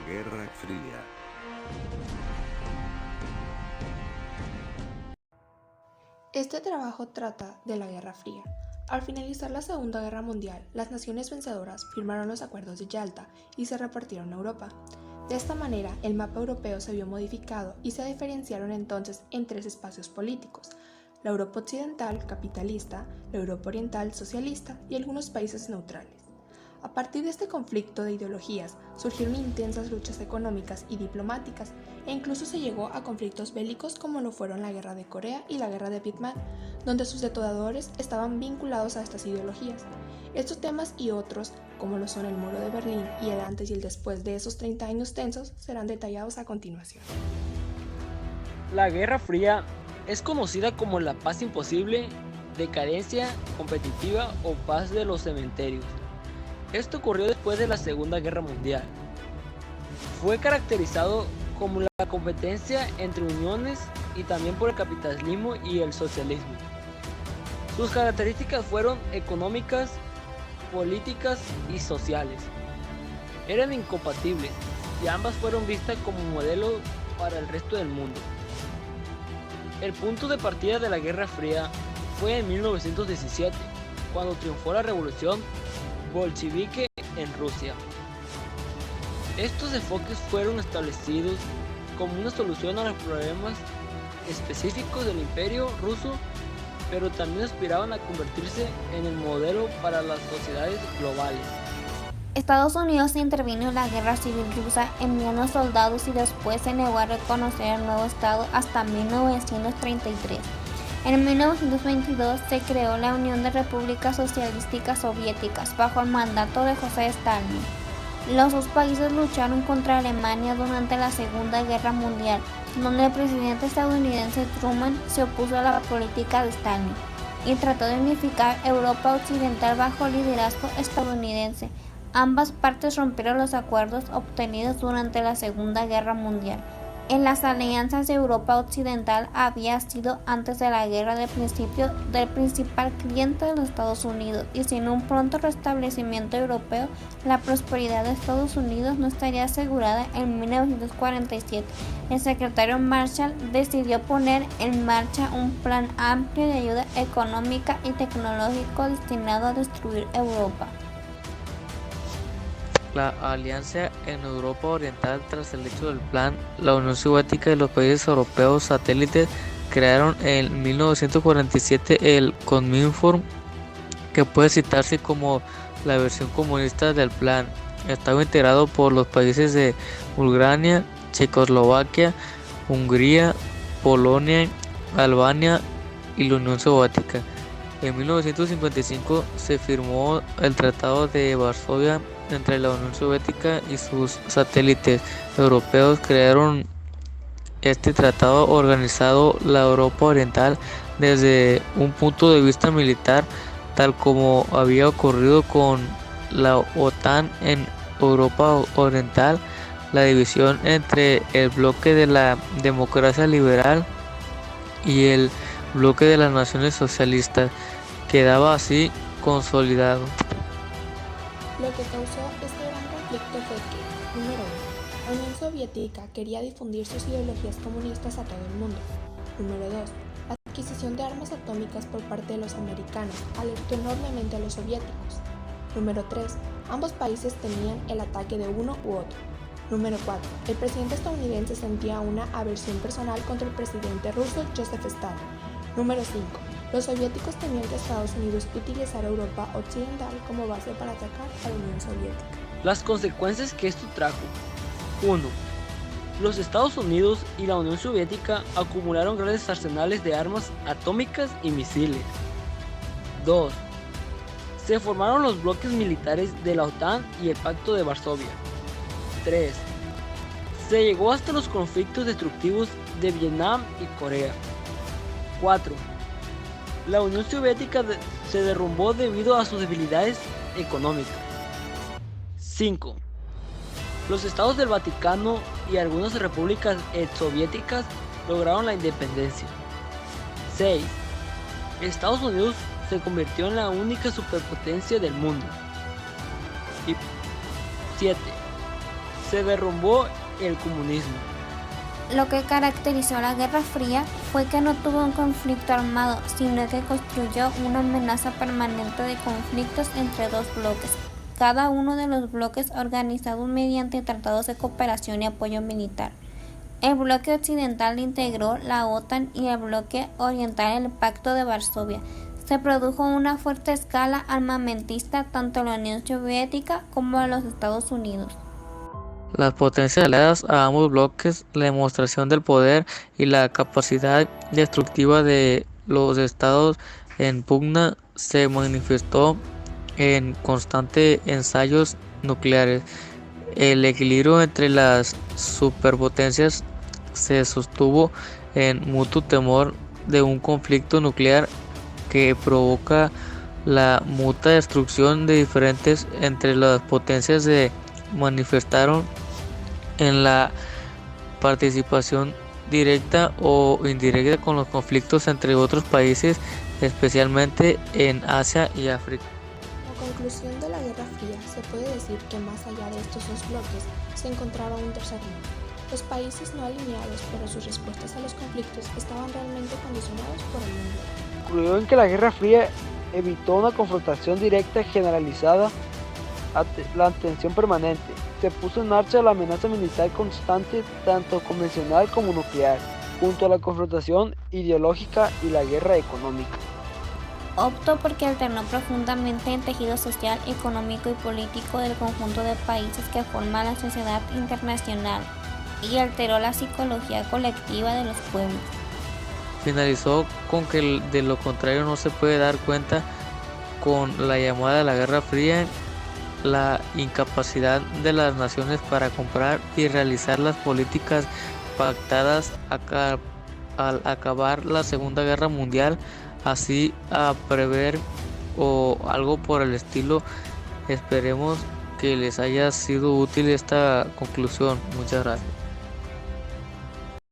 Guerra Fría. Este trabajo trata de la Guerra Fría. Al finalizar la Segunda Guerra Mundial, las naciones vencedoras firmaron los acuerdos de Yalta y se repartieron Europa. De esta manera, el mapa europeo se vio modificado y se diferenciaron entonces en tres espacios políticos: la Europa occidental, capitalista; la Europa oriental, socialista; y algunos países neutrales. A partir de este conflicto de ideologías surgieron intensas luchas económicas y diplomáticas, e incluso se llegó a conflictos bélicos como lo fueron la Guerra de Corea y la Guerra de Vietnam, donde sus detonadores estaban vinculados a estas ideologías. Estos temas y otros, como lo son el Muro de Berlín y el antes y el después de esos 30 años tensos, serán detallados a continuación. La Guerra Fría es conocida como la paz imposible, decadencia competitiva o paz de los cementerios. Esto ocurrió después de la Segunda Guerra Mundial. Fue caracterizado como la competencia entre uniones y también por el capitalismo y el socialismo. Sus características fueron económicas, políticas y sociales. Eran incompatibles y ambas fueron vistas como modelo para el resto del mundo. El punto de partida de la Guerra Fría fue en 1917, cuando triunfó la revolución bolchevique en Rusia. Estos enfoques fueron establecidos como una solución a los problemas específicos del Imperio ruso, pero también aspiraban a convertirse en el modelo para las sociedades globales. Estados Unidos intervino en la Guerra Civil Rusa enviando soldados y después se negó a reconocer el nuevo Estado hasta 1933. En 1922 se creó la Unión de Repúblicas Socialistas Soviéticas bajo el mandato de José Stalin. Los dos países lucharon contra Alemania durante la Segunda Guerra Mundial, donde el presidente estadounidense Truman se opuso a la política de Stalin y trató de unificar Europa Occidental bajo liderazgo estadounidense. Ambas partes rompieron los acuerdos obtenidos durante la Segunda Guerra Mundial. En las alianzas de Europa Occidental había sido antes de la guerra del principal cliente de los Estados Unidos, y sin un pronto restablecimiento europeo, la prosperidad de Estados Unidos no estaría asegurada. En 1947, el secretario Marshall decidió poner en marcha un plan amplio de ayuda económica y tecnológico destinado a destruir Europa. La alianza en Europa Oriental. Tras el hecho del plan, la Unión Soviética y los países europeos satélites crearon en 1947 el Cominform, que puede citarse como la versión comunista del plan. Estaba integrado por los países de Ucrania, Checoslovaquia, Hungría, Polonia, Albania y la Unión Soviética. En 1955 se firmó el Tratado de Varsovia entre la Unión Soviética y sus satélites europeos. Crearon este tratado organizado la Europa Oriental desde un punto de vista militar, tal como había ocurrido con la OTAN en Europa Oriental. La división entre el bloque de la democracia liberal y el bloque de las naciones socialistas quedaba así consolidado. Lo que causó este gran conflicto fue que, número 1, la Unión Soviética quería difundir sus ideologías comunistas a todo el mundo. Número 2, la adquisición de armas atómicas por parte de los americanos alertó enormemente a los soviéticos. Número 3, ambos países temían el ataque de uno u otro. Número 4, el presidente estadounidense sentía una aversión personal contra el presidente ruso Joseph Stalin. Número 5, los soviéticos temían que Estados Unidos utilizara Europa Occidental como base para atacar a la Unión Soviética. Las consecuencias que esto trajo: 1. Los Estados Unidos y la Unión Soviética acumularon grandes arsenales de armas atómicas y misiles. 2. Se formaron los bloques militares de la OTAN y el Pacto de Varsovia. 3. Se llegó hasta los conflictos destructivos de Vietnam y Corea. 4. La Unión Soviética se derrumbó debido a sus debilidades económicas. 5. Los estados del Vaticano y algunas repúblicas exsoviéticas lograron la independencia. 6. Estados Unidos se convirtió en la única superpotencia del mundo. Y 7. se derrumbó el comunismo. Lo que caracterizó la Guerra Fría fue que no tuvo un conflicto armado, sino que construyó una amenaza permanente de conflictos entre dos bloques, cada uno de los bloques organizados mediante tratados de cooperación y apoyo militar. El bloque occidental integró la OTAN y el bloque oriental el Pacto de Varsovia. Se produjo una fuerte escala armamentista tanto en la Unión Soviética como en los Estados Unidos. Las potencias aliadas a ambos bloques, la demostración del poder y la capacidad destructiva de los estados en pugna se manifestó en constantes ensayos nucleares. El equilibrio entre las superpotencias se sostuvo en mutuo temor de un conflicto nuclear que provoca la mutua destrucción de diferentes entre las potencias se manifestaron en la participación directa o indirecta con los conflictos entre otros países, especialmente en Asia y África. Como conclusión de la Guerra Fría, se puede decir que más allá de estos dos bloques se encontraba un tercer mundo. Los países no alineados, pero sus respuestas a los conflictos estaban realmente condicionados por el mundo. Concluyó en que la Guerra Fría evitó una confrontación directa generalizada, la tensión permanente. Se puso en marcha la amenaza militar constante, tanto convencional como nuclear, junto a la confrontación ideológica y la guerra económica. Optó porque alternó profundamente el tejido social, económico y político del conjunto de países que forman la sociedad internacional y alteró la psicología colectiva de los pueblos. Finalizó con que de lo contrario no se puede dar cuenta con la llamada de la Guerra Fría, la incapacidad de las naciones para comprar y realizar las políticas pactadas al acabar la Segunda Guerra Mundial, así a prever o algo por el estilo. Esperemos que les haya sido útil esta conclusión. Muchas gracias.